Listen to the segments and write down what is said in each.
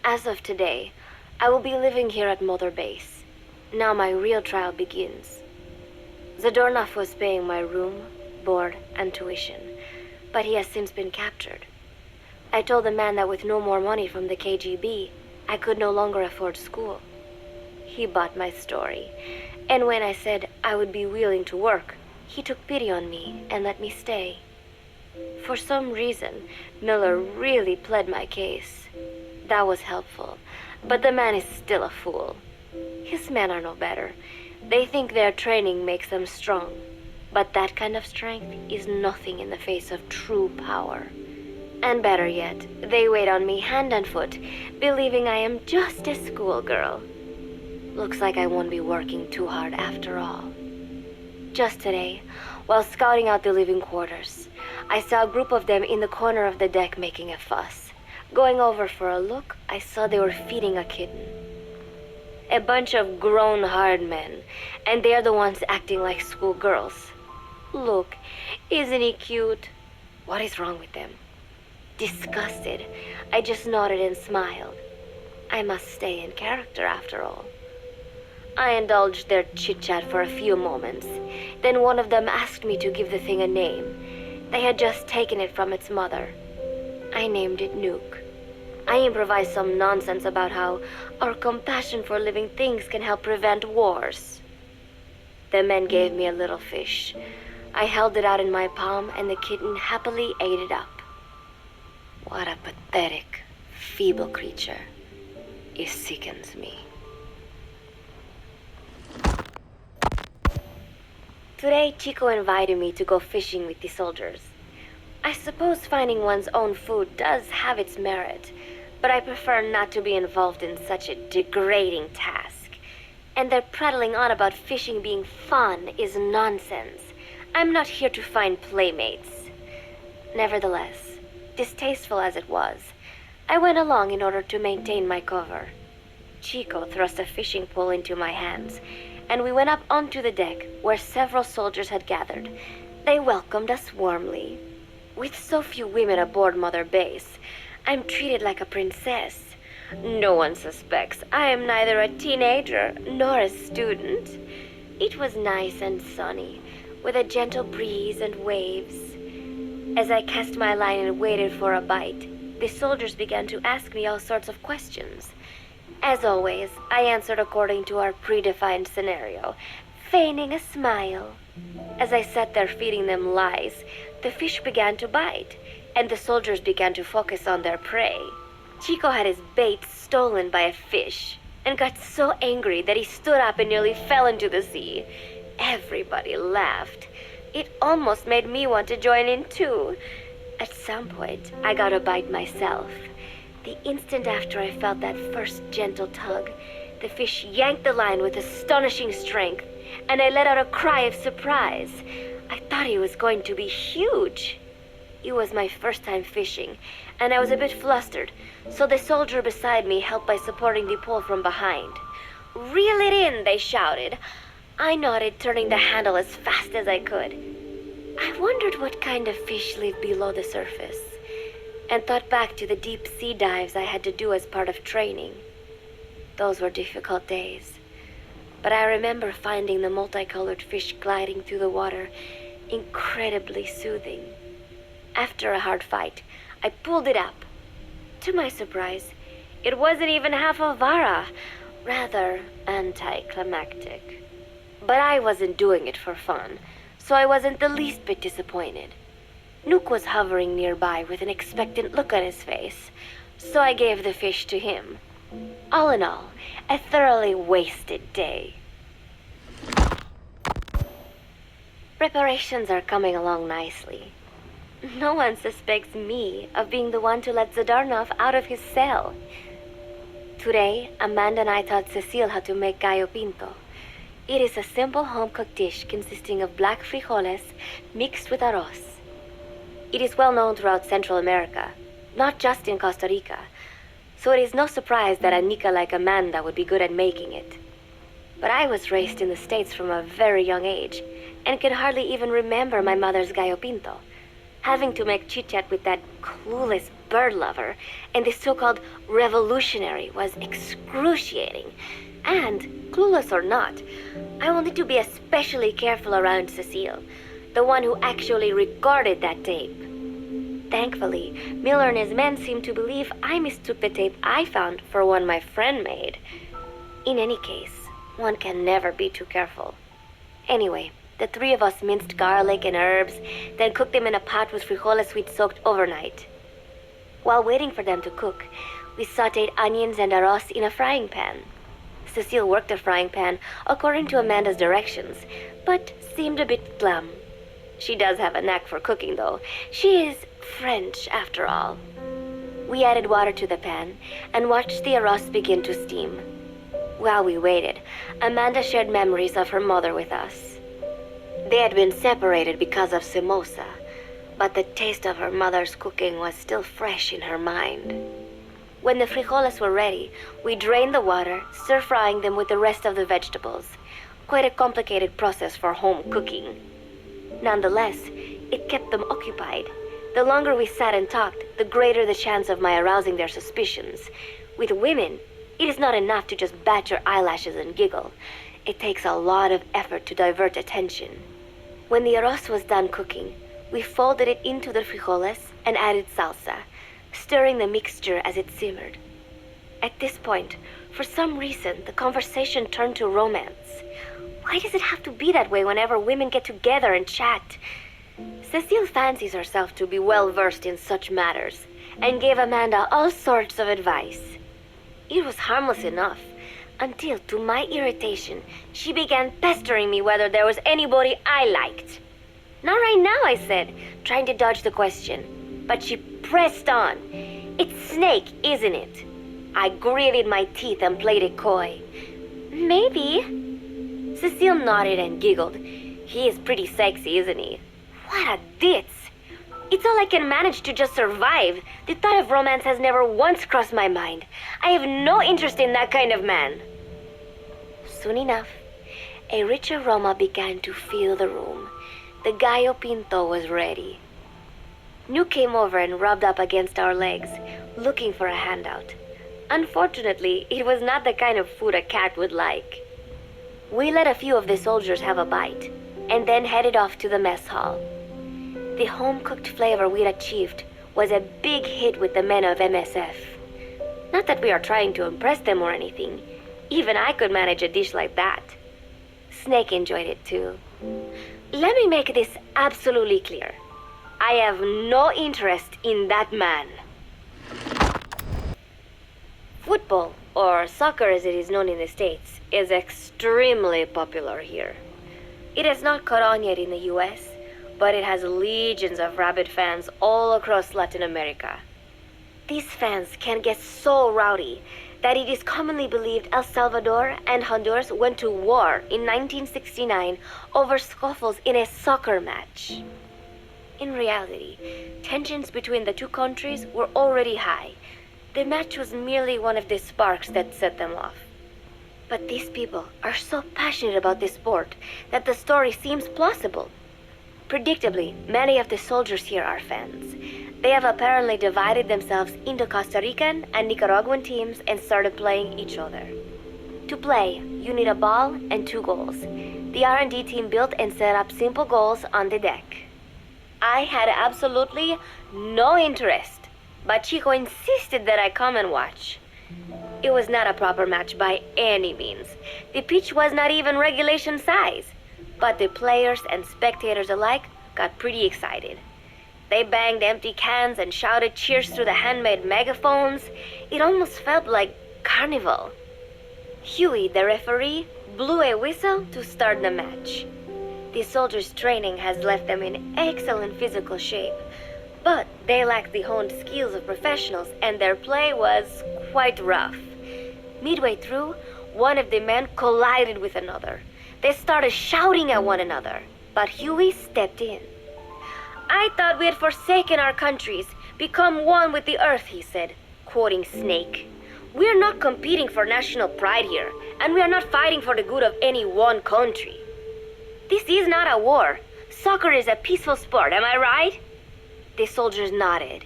As of today, I will be living here at Mother Base. Now my real trial begins. Zadornov was paying my room, board, and tuition, but he has since been captured. I told the man that with no more money from the KGB, I could no longer afford school. He bought my story, and when I said I would be willing to work, he took pity on me and let me stay. For some reason, Miller really pled my case. That was helpful, but the man is still a fool. His men are no better. They think their training makes them strong, but that kind of strength is nothing in the face of true power. And better yet, they wait on me hand and foot, believing I am just a schoolgirl. Looks like I won't be working too hard after all. Just today, while scouting out the living quarters, I saw a group of them in the corner of the deck making a fuss. Going over for a look, I saw they were feeding a kitten. A bunch of grown hard men, and they're the ones acting like schoolgirls. Look, isn't he cute? What is wrong with them? Disgusted, I just nodded and smiled. I must stay in character after all. I indulged their chit-chat for a few moments. Then one of them asked me to give the thing a name. They had just taken it from its mother. I named it Nuke. I improvised some nonsense about how our compassion for living things can help prevent wars. The men gave me a little fish. I held it out in my palm and the kitten happily ate it up. What a pathetic, feeble creature. It sickens me. Today, Chico invited me to go fishing with the soldiers. I suppose finding one's own food does have its merit, but I prefer not to be involved in such a degrading task. And their prattling on about fishing being fun is nonsense. I'm not here to find playmates. Nevertheless, distasteful as it was, I went along in order to maintain my cover. Chico thrust a fishing pole into my hands, and we went up onto the deck where several soldiers had gathered. They welcomed us warmly. With so few women aboard Mother Base, I'm treated like a princess. No one suspects I am neither a teenager nor a student. It was nice and sunny, with a gentle breeze and waves. As I cast my line and waited for a bite, the soldiers began to ask me all sorts of questions. As always, I answered according to our predefined scenario, feigning a smile. As I sat there feeding them lies, the fish began to bite, and the soldiers began to focus on their prey. Chico had his bait stolen by a fish, and got so angry that he stood up and nearly fell into the sea. Everybody laughed. It almost made me want to join in too. At some point, I got a bite myself. The instant after I felt that first gentle tug, the fish yanked the line with astonishing strength, and I let out a cry of surprise. I thought he was going to be huge. It was my first time fishing, and I was a bit flustered, so the soldier beside me helped by supporting the pole from behind. "Reel it in," they shouted. I nodded, turning the handle as fast as I could. I wondered what kind of fish lived below the surface, and thought back to the deep sea dives I had to do as part of training. Those were difficult days, but I remember finding the multicolored fish gliding through the water incredibly soothing. After a hard fight, I pulled it up. To my surprise, it wasn't even half a vara, rather anticlimactic. But I wasn't doing it for fun, so I wasn't the least bit disappointed. Nook was hovering nearby with an expectant look on his face, so I gave the fish to him. All in all, a thoroughly wasted day. Preparations are coming along nicely. No one suspects me of being the one to let Zadornov out of his cell. Today, Amanda and I taught Cecile how to make gallo pinto. It is a simple home-cooked dish consisting of black frijoles mixed with arroz. It is well known throughout Central America, not just in Costa Rica, so it is no surprise that a Nica like Amanda would be good at making it. But I was raised in the States from a very young age and can hardly even remember my mother's gallo pinto. Having to make chit-chat with that clueless bird lover and the so-called revolutionary was excruciating. And, clueless or not, I wanted to be especially careful around Cecile, the one who actually recorded that tape. Thankfully, Miller and his men seemed to believe I mistook the tape I found for one my friend made. In any case, one can never be too careful. Anyway, the three of us minced garlic and herbs, then cooked them in a pot with frijoles we'd soaked overnight. While waiting for them to cook, we sautéed onions and arroz in a frying pan. Cecile worked the frying pan according to Amanda's directions, but seemed a bit glum. She does have a knack for cooking, though. She is French, after all. We added water to the pan and watched the arroz begin to steam. While we waited, Amanda shared memories of her mother with us. They had been separated because of Simosa, but the taste of her mother's cooking was still fresh in her mind. When the frijoles were ready, we drained the water, stir-frying them with the rest of the vegetables. Quite a complicated process for home cooking. Nonetheless, it kept them occupied. The longer we sat and talked, the greater the chance of my arousing their suspicions. With women, it is not enough to just bat your eyelashes and giggle. It takes a lot of effort to divert attention. When the arroz was done cooking, we folded it into the frijoles and added salsa, stirring the mixture as it simmered. At this point, for some reason, the conversation turned to romance. Why does it have to be that way whenever women get together and chat? Cecile fancies herself to be well-versed in such matters, and gave Amanda all sorts of advice. It was harmless enough, until, to my irritation, she began pestering me whether there was anybody I liked. Not right now, I said, trying to dodge the question. But she pressed on. It's Snake, isn't it? I gritted my teeth and played it coy. Maybe. Cecile nodded and giggled. He is pretty sexy, isn't he? What a ditz. It's all I can manage to just survive. The thought of romance has never once crossed my mind. I have no interest in that kind of man. Soon enough, a rich aroma began to fill the room. The gallo pinto was ready. New came over and rubbed up against our legs, looking for a handout. Unfortunately, it was not the kind of food a cat would like. We let a few of the soldiers have a bite, and then headed off to the mess hall. The home-cooked flavor we'd achieved was a big hit with the men of MSF. Not that we are trying to impress them or anything. Even I could manage a dish like that. Snake enjoyed it too. Let me make this absolutely clear. I have no interest in that man. Football, or soccer as it is known in the States, is extremely popular here. It has not caught on yet in the US, but it has legions of rabid fans all across Latin America. These fans can get so rowdy that it is commonly believed El Salvador and Honduras went to war in 1969 over scuffles in a soccer match. In reality, tensions between the two countries were already high. The match was merely one of the sparks that set them off. But these people are so passionate about this sport that the story seems plausible. Predictably, many of the soldiers here are fans. They have apparently divided themselves into Costa Rican and Nicaraguan teams and started playing each other. To play, you need a ball and 2 goals. The R&D team built and set up simple goals on the deck. I had absolutely no interest, but Chico insisted that I come and watch. It was not a proper match by any means. The pitch was not even regulation size, but the players and spectators alike got pretty excited. They banged empty cans and shouted cheers through the handmade megaphones. It almost felt like carnival. Huey, the referee, blew a whistle to start the match. The soldiers' training has left them in excellent physical shape, but they lacked the honed skills of professionals and their play was quite rough. Midway through, one of the men collided with another. They started shouting at one another, but Huey stepped in. I thought we had forsaken our countries, become one with the earth, he said, quoting Snake. We are not competing for national pride here, and we are not fighting for the good of any one country. This is not a war. Soccer is a peaceful sport, am I right? The soldiers nodded.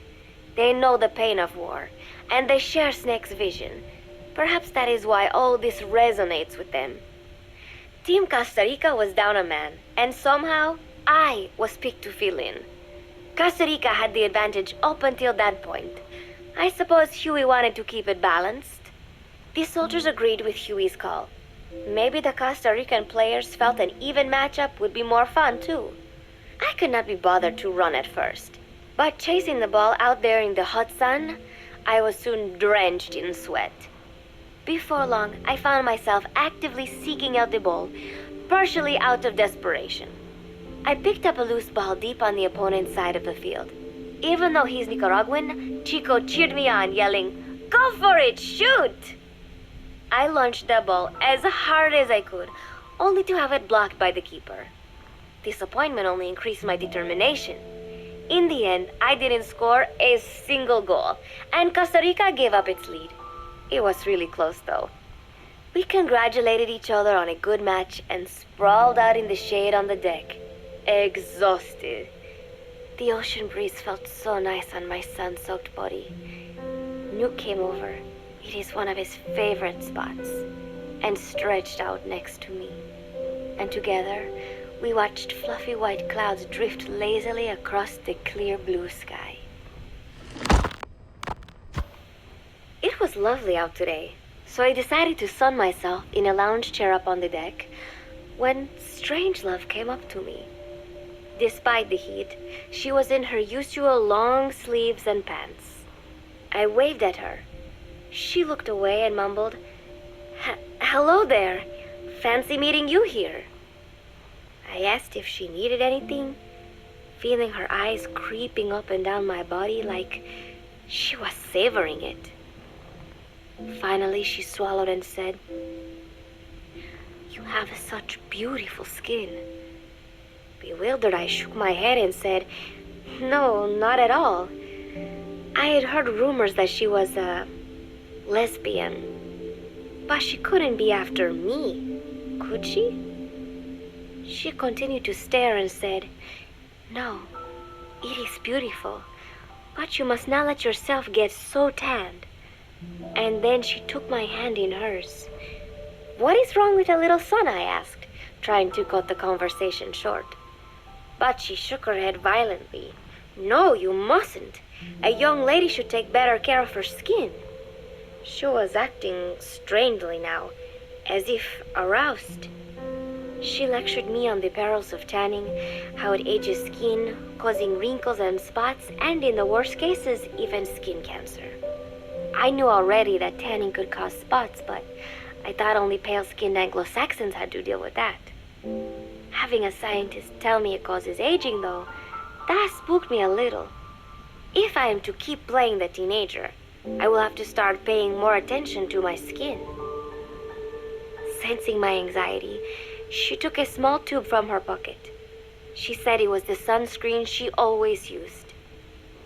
They know the pain of war, and they share Snake's vision. Perhaps that is why all this resonates with them. Team Costa Rica was down a man, and somehow I was picked to fill in. Costa Rica had the advantage up until that point. I suppose Huey wanted to keep it balanced. The soldiers agreed with Huey's call. Maybe the Costa Rican players felt an even matchup would be more fun too. I could not be bothered to run at first, but chasing the ball out there in the hot sun, I was soon drenched in sweat. Before long, I found myself actively seeking out the ball, partially out of desperation. I picked up a loose ball deep on the opponent's side of the field. Even though he's Nicaraguan, Chico cheered me on, yelling, "Go for it, shoot!" I launched the ball as hard as I could, only to have it blocked by the keeper. Disappointment only increased my determination. In the end, I didn't score a single goal, and Costa Rica gave up its lead. It was really close, though. We congratulated each other on a good match and sprawled out in the shade on the deck, exhausted. The ocean breeze felt so nice on my sun-soaked body. Nuke came over. It is one of his favorite spots, and stretched out next to me. And together, we watched fluffy white clouds drift lazily across the clear blue sky. It was lovely out today, so I decided to sun myself in a lounge chair up on the deck when Strangelove came up to me. Despite the heat, she was in her usual long sleeves and pants. I waved at her. She looked away and mumbled, "Hello there. Fancy meeting you here." I asked if she needed anything, feeling her eyes creeping up and down my body like she was savoring it. Finally, she swallowed and said, "You have such beautiful skin." Bewildered, I shook my head and said, "No, not at all. I had heard rumors that she was a lesbian, but she couldn't be after me, could she?" She continued to stare and said, "No, it is beautiful, but you must not let yourself get so tanned." And then she took my hand in hers. "What is wrong with a little sun?" I asked, trying to cut the conversation short. But she shook her head violently. "No, you mustn't. A young lady should take better care of her skin." She was acting strangely now, as if aroused. She lectured me on the perils of tanning, how it ages skin, causing wrinkles and spots, and in the worst cases, even skin cancer. I knew already that tanning could cause spots, but I thought only pale-skinned Anglo-Saxons had to deal with that. Having a scientist tell me it causes aging, though, that spooked me a little. If I am to keep playing the teenager, I will have to start paying more attention to my skin. Sensing my anxiety, she took a small tube from her pocket. She said it was the sunscreen she always used.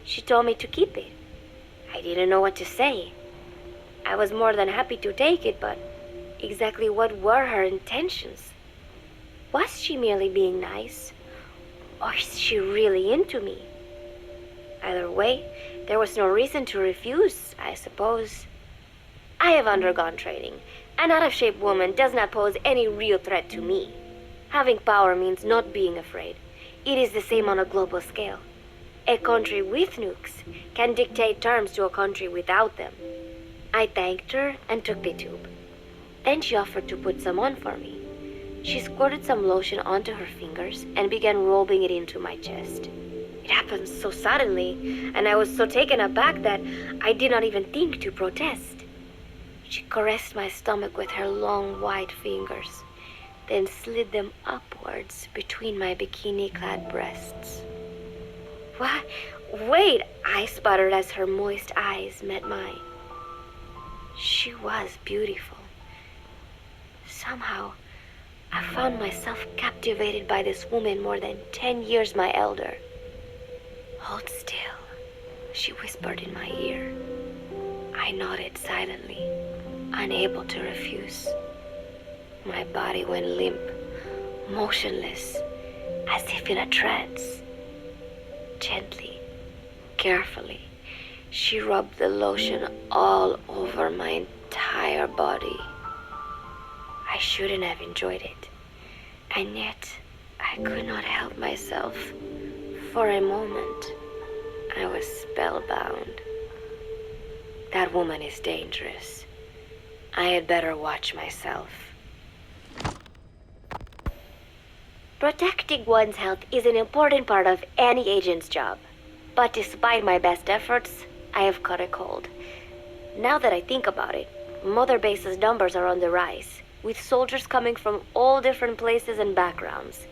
She told me to keep it. I didn't know what to say. I was more than happy to take it, but exactly what were her intentions? Was she merely being nice? Or is she really into me? Either way, there was no reason to refuse, I suppose. I have undergone training. An out-of-shape woman does not pose any real threat to me. Having power means not being afraid. It is the same on a global scale. A country with nukes can dictate terms to a country without them. I thanked her and took the tube. Then she offered to put some on for me. She squirted some lotion onto her fingers and began rolling it into my chest. It happened so suddenly, and I was so taken aback that I did not even think to protest. She caressed my stomach with her long white fingers, then slid them upwards between my bikini-clad breasts. "What? Wait," I sputtered as her moist eyes met mine. She was beautiful. Somehow, I found myself captivated by this woman more than 10 years my elder. "Hold still," she whispered in my ear. I nodded silently, unable to refuse. My body went limp, motionless, as if in a trance. Gently, carefully, she rubbed the lotion all over my entire body. I shouldn't have enjoyed it, and yet I could not help myself. For a moment, I was spellbound. That woman is dangerous. I had better watch myself. Protecting one's health is an important part of any agent's job. But despite my best efforts, I have caught a cold. Now that I think about it, Mother Base's numbers are on the rise, with soldiers coming from all different places and backgrounds.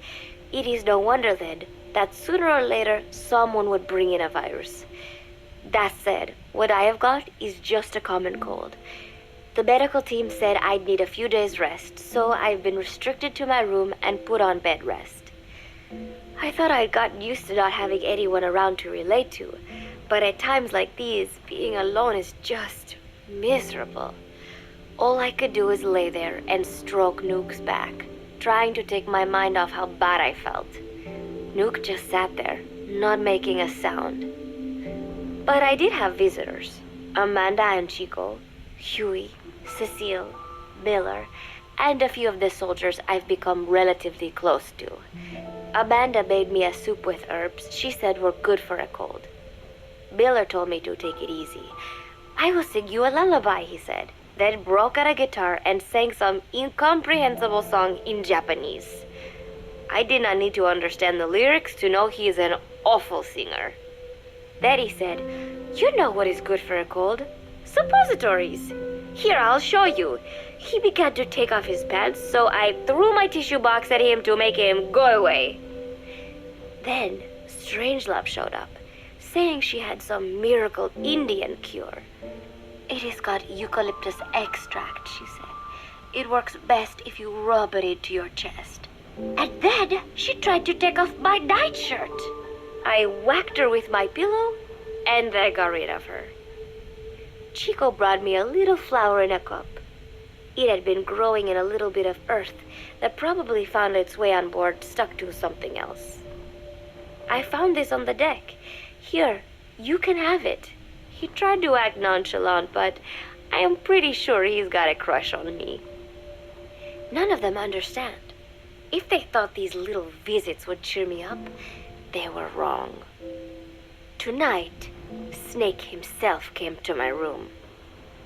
It is no wonder then that sooner or later someone would bring in a virus. That said, what I have got is just a common cold. The medical team said I'd need a few days rest, so I've been restricted to my room and put on bed rest. I thought I'd gotten used to not having anyone around to relate to, but at times like these, being alone is just miserable. All I could do is lay there and stroke Nook's back, trying to take my mind off how bad I felt. Nook just sat there, not making a sound. But I did have visitors. Amanda and Chico, Huey, Cecile, Miller, and a few of the soldiers I've become relatively close to. Amanda made me a soup with herbs she said were good for a cold. Miller told me to take it easy. I will sing you a lullaby, he said, then broke out a guitar and sang some incomprehensible song in Japanese. I did not need to understand the lyrics to know he is an awful singer. Then he said, "You know what is good for a cold? Suppositories. Here, I'll show you." He began to take off his pants, so I threw my tissue box at him to make him go away. Then Strangelove showed up, saying she had some miracle Indian cure. "It has got eucalyptus extract," she said. "It works best if you rub it into your chest." And then she tried to take off my nightshirt. I whacked her with my pillow, and I got rid of her. Chico brought me a little flower in a cup. It had been growing in a little bit of earth that probably found its way on board, stuck to something else. "I found this on the deck. Here, you can have it." He tried to act nonchalant, but I am pretty sure he's got a crush on me. None of them understand. If they thought these little visits would cheer me up, they were wrong. Tonight, Snake himself came to my room.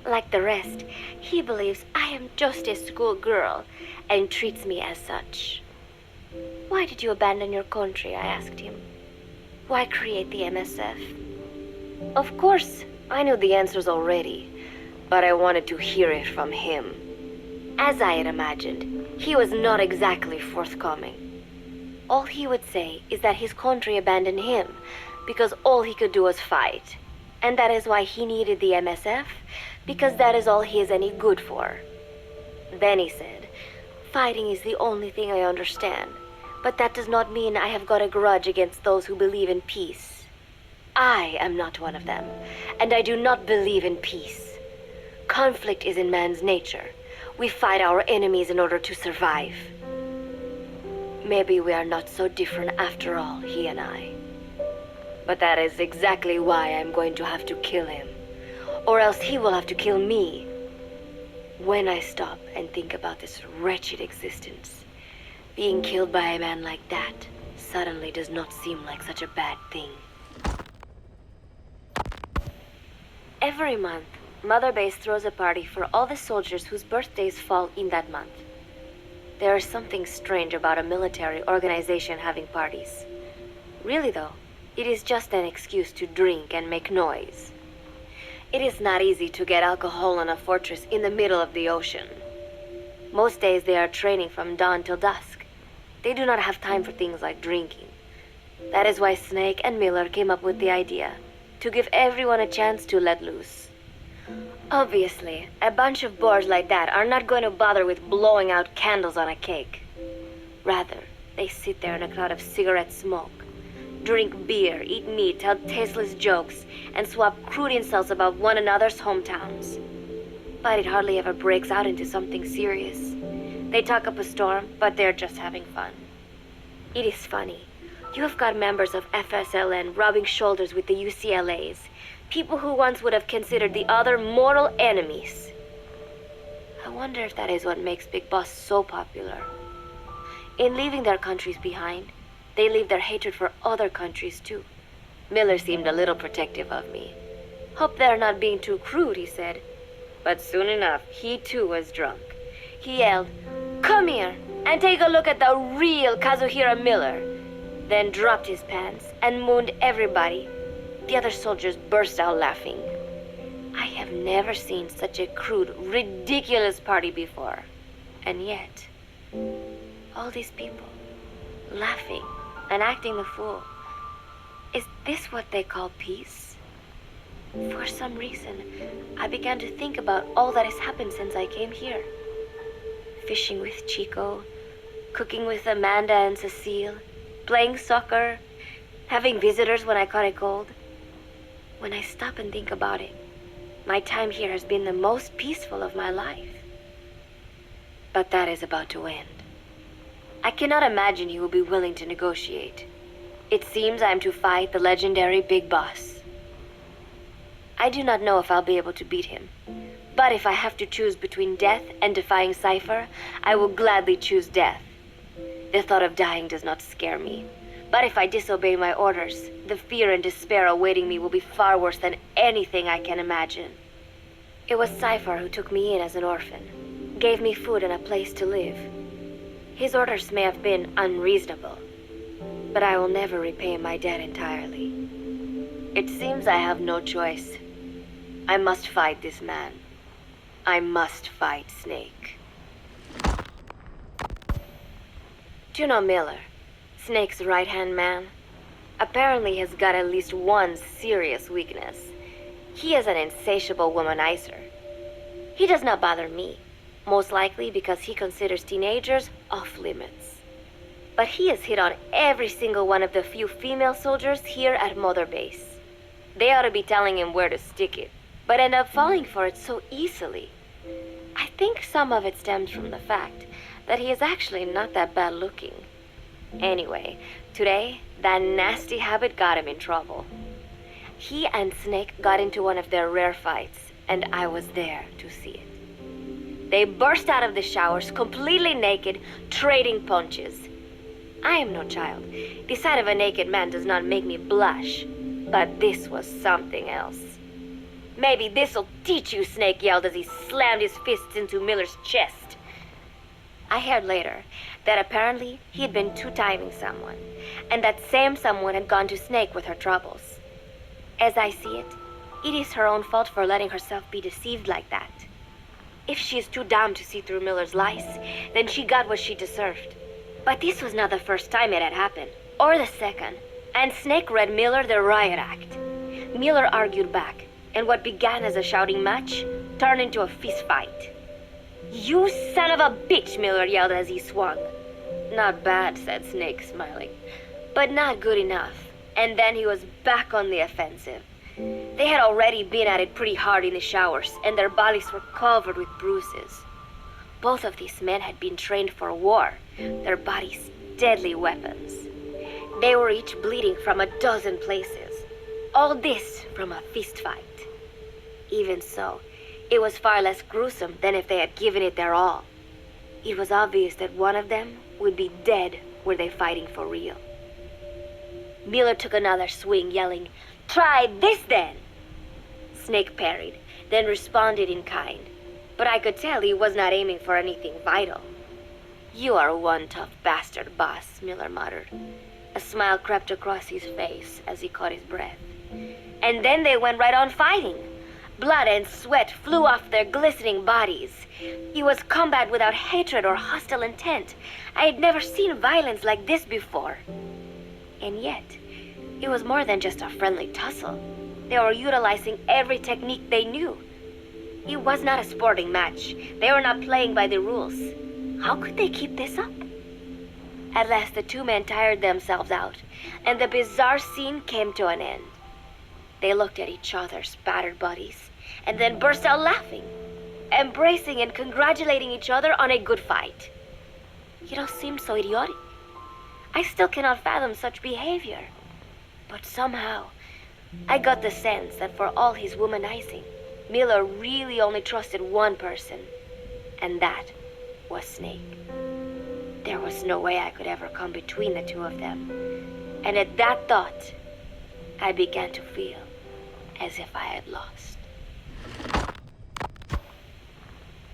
Like the rest, he believes I am just a schoolgirl and treats me as such. "Why did you abandon your country?" I asked him. "Why create the MSF?" Of course, I knew the answers already, but I wanted to hear it from him. As I had imagined, he was not exactly forthcoming. All he would say is that his country abandoned him because all he could do was fight, and that is why he needed the MSF, because that is all he is any good for. Then he said, "Fighting is the only thing I understand, but that does not mean I have got a grudge against those who believe in peace. I am not one of them, and I do not believe in peace. Conflict is in man's nature. We fight our enemies in order to survive. Maybe we are not so different after all, he and I. But that is exactly why I'm going to have to kill him, or else he will have to kill me. When I stop and think about this wretched existence, being killed by a man like that suddenly does not seem like such a bad thing." Every month, Mother Base throws a party for all the soldiers whose birthdays fall in that month. There is something strange about a military organization having parties. Really though, it is just an excuse to drink and make noise. It is not easy to get alcohol on a fortress in the middle of the ocean. Most days they are training from dawn till dusk. They do not have time for things like drinking. That is why Snake and Miller came up with the idea, to give everyone a chance to let loose. Obviously, a bunch of boors like that are not going to bother with blowing out candles on a cake. Rather, they sit there in a cloud of cigarette smoke, drink beer, eat meat, tell tasteless jokes, and swap crude insults about one another's hometowns. But it hardly ever breaks out into something serious. They talk up a storm, but they're just having fun. It is funny. You have got members of FSLN rubbing shoulders with the UCLAs, people who once would have considered the other mortal enemies. I wonder if that is what makes Big Boss so popular. In leaving their countries behind, they leave their hatred for other countries too. Miller seemed a little protective of me. Hope they're not being too crude, he said. But soon enough, he too was drunk. He yelled, "Come here and take a look at the real Kazuhira Miller," then dropped his pants and mooned everybody. The other soldiers burst out laughing. I have never seen such a crude, ridiculous party before. And yet, all these people, laughing and acting the fool. Is this what they call peace? For some reason, I began to think about all that has happened since I came here. Fishing with Chico, cooking with Amanda and Cecile, playing soccer, having visitors when I caught a cold. When I stop and think about it, my time here has been the most peaceful of my life. But that is about to end. I cannot imagine he will be willing to negotiate. It seems I am to fight the legendary Big Boss. I do not know if I'll be able to beat him. But if I have to choose between death and defying Cypher, I will gladly choose death. The thought of dying does not scare me. But if I disobey my orders, the fear and despair awaiting me will be far worse than anything I can imagine. It was Cypher who took me in as an orphan, gave me food and a place to live. His orders may have been unreasonable, but I will never repay my debt entirely. It seems I have no choice. I must fight this man. I must fight Snake. Do you know Miller, Snake's right-hand man? Apparently has got at least one serious weakness. He is an insatiable womanizer. He does not bother me, most likely because he considers teenagers off limits. But he has hit on every single one of the few female soldiers here at Mother Base. They ought to be telling him where to stick it, but end up falling for it so easily. I think some of it stems from the fact that he is actually not that bad looking. Anyway, today, that nasty habit got him in trouble. He and Snake got into one of their rare fights, and I was there to see it. They burst out of the showers, completely naked, trading punches. I am no child. The sight of a naked man does not make me blush, but this was something else. "Maybe this'll teach you," Snake yelled as he slammed his fists into Miller's chest. I heard later that apparently he had been two-timing someone, and that same someone had gone to Snake with her troubles. As I see it, it is her own fault for letting herself be deceived like that. If she is too dumb to see through Miller's lies, then she got what she deserved. But this was not the first time it had happened, or the second, and Snake read Miller the riot act. Miller argued back, and what began as a shouting match turned into a fist fight. "You son of a bitch," Miller yelled as he swung. "Not bad," said Snake, smiling, "but not good enough." And then he was back on the offensive. They had already been at it pretty hard in the showers, and their bodies were covered with bruises. Both of these men had been trained for war, their bodies deadly weapons. They were each bleeding from a dozen places. All this from a fist fight. Even so, it was far less gruesome than if they had given it their all. It was obvious that one of them would be dead were they fighting for real. Miller took another swing, yelling, "Try this then!" Snake parried, then responded in kind, but I could tell he was not aiming for anything vital. "You are one tough bastard, boss," Miller muttered. A smile crept across his face as he caught his breath. And then they went right on fighting. Blood and sweat flew off their glistening bodies. It was combat without hatred or hostile intent. I had never seen violence like this before. And yet, it was more than just a friendly tussle. They were utilizing every technique they knew. It was not a sporting match. They were not playing by the rules. How could they keep this up? At last the two men tired themselves out, and the bizarre scene came to an end. They looked at each other's battered bodies, and then burst out laughing, embracing and congratulating each other on a good fight. It all seemed so idiotic. I still cannot fathom such behavior. But somehow, I got the sense that for all his womanizing, Miller really only trusted one person, and that was Snake. There was no way I could ever come between the two of them, and at that thought, I began to feel as if I had lost.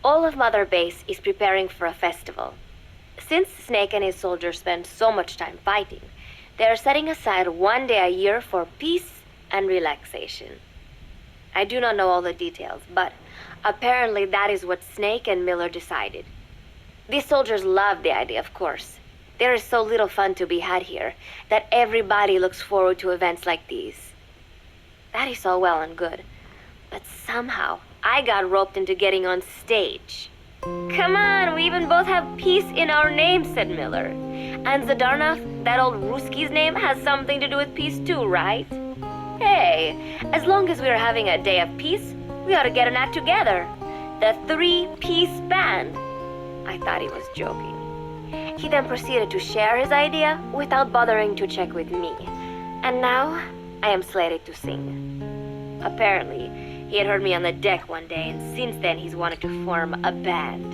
All of Mother Base is preparing for a festival. Since Snake and his soldiers spend so much time fighting, they are setting aside one day a year for peace and relaxation. I do not know all the details, but apparently that is what Snake and Miller decided. These soldiers love the idea, of course. There is so little fun to be had here that everybody looks forward to events like these. That is all well and good, but somehow I got roped into getting on stage. Come on, we even both have peace in our names, said Miller. And Zadarnov, that old Ruski's name, has something to do with peace too, right? Hey, as long as we're having a day of peace, we ought to get an act together. The 3-piece band. I thought he was joking. He then proceeded to share his idea without bothering to check with me. And now, I am slated to sing. Apparently, he had heard me on the deck one day, and since then he's wanted to form a band.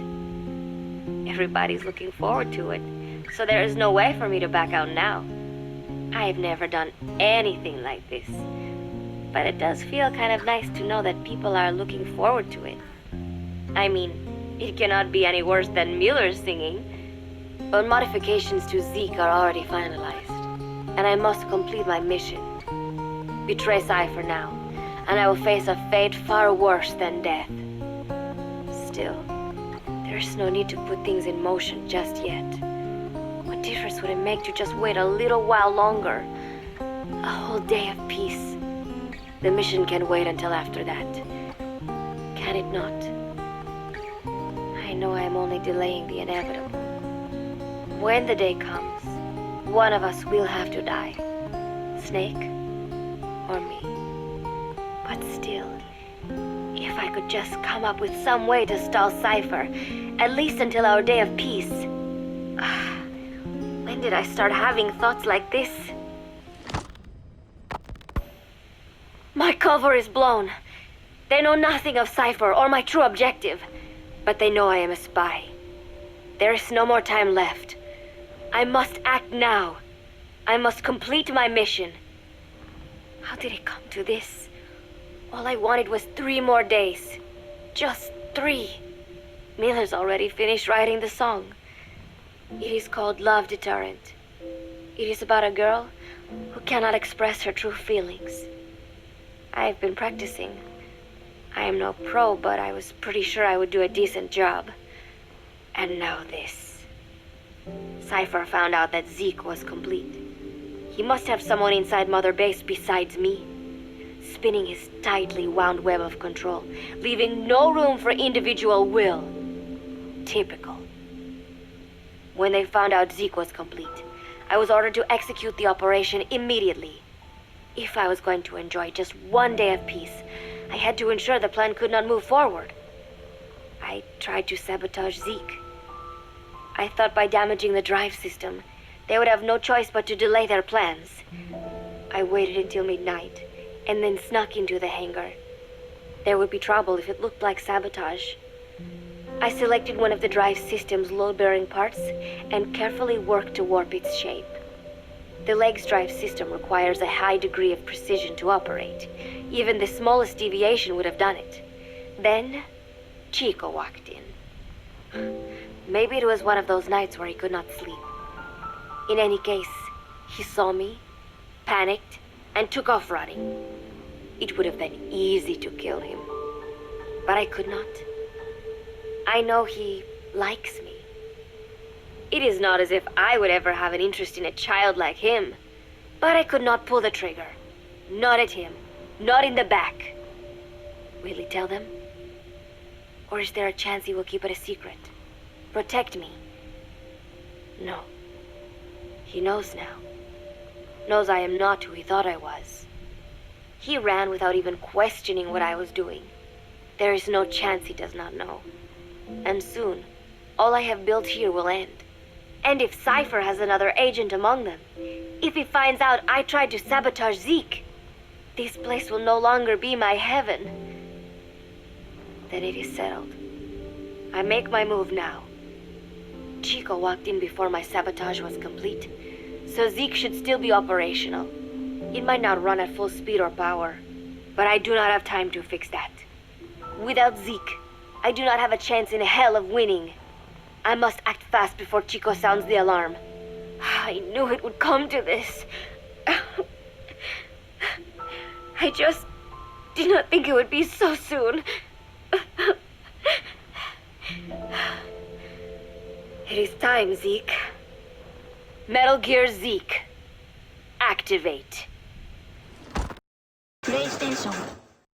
Everybody's looking forward to it, so there is no way for me to back out now. I've never done anything like this, but it does feel kind of nice to know that people are looking forward to it. I mean, it cannot be any worse than Miller's singing, but modifications to Zeke are already finalized, and I must complete my mission. Betray Cypher now, and I will face a fate far worse than death. Still, there's no need to put things in motion just yet. What difference would it make to just wait a little while longer? A whole day of peace. The mission can wait until after that. Can it not? I know I am only delaying the inevitable. When the day comes, one of us will have to die. Snake or me. But still, if I could just come up with some way to stall Cypher, at least until our day of peace. When did I start having thoughts like this? My cover is blown. They know nothing of Cypher or my true objective, but they know I am a spy. There is no more time left. I must act now. I must complete my mission. How did it come to this? All I wanted was 3 more days. Just 3. Miller's already finished writing the song. It is called Love Deterrent. It is about a girl who cannot express her true feelings. I have been practicing. I am no pro, but I was pretty sure I would do a decent job. And now this. Cypher found out that Zeke was complete. He must have someone inside Mother Base besides me, spinning his tightly wound web of control, leaving no room for individual will. Typical. When they found out Zeke was complete, I was ordered to execute the operation immediately. If I was going to enjoy just 1 day of peace, I had to ensure the plan could not move forward. I tried to sabotage Zeke. I thought by damaging the drive system, they would have no choice but to delay their plans. I waited until midnight, and then snuck into the hangar. There would be trouble if it looked like sabotage. I selected one of the drive system's load-bearing parts and carefully worked to warp its shape. The leg's drive system requires a high degree of precision to operate. Even the smallest deviation would have done it. Then, Chico walked in. Maybe it was one of those nights where he could not sleep. In any case, he saw me, panicked, and took off running. It would have been easy to kill him, but I could not. I know he likes me. It is not as if I would ever have an interest in a child like him, but I could not pull the trigger. Not at him, not in the back. Will he tell them? Or is there a chance he will keep it a secret? Protect me? No. He knows now. Knows I am not who he thought I was. He ran without even questioning what I was doing. There is no chance he does not know. And soon, all I have built here will end. And if Cypher has another agent among them, if he finds out I tried to sabotage Zeke, this place will no longer be my heaven. Then it is settled. I make my move now. Chico walked in before my sabotage was complete, so Zeke should still be operational. It might not run at full speed or power, but I do not have time to fix that. Without Zeke, I do not have a chance in hell of winning. I must act fast before Chico sounds the alarm. I knew it would come to this. I just did not think it would be so soon. It is time, Zeke. Metal Gear Zeke. Activate.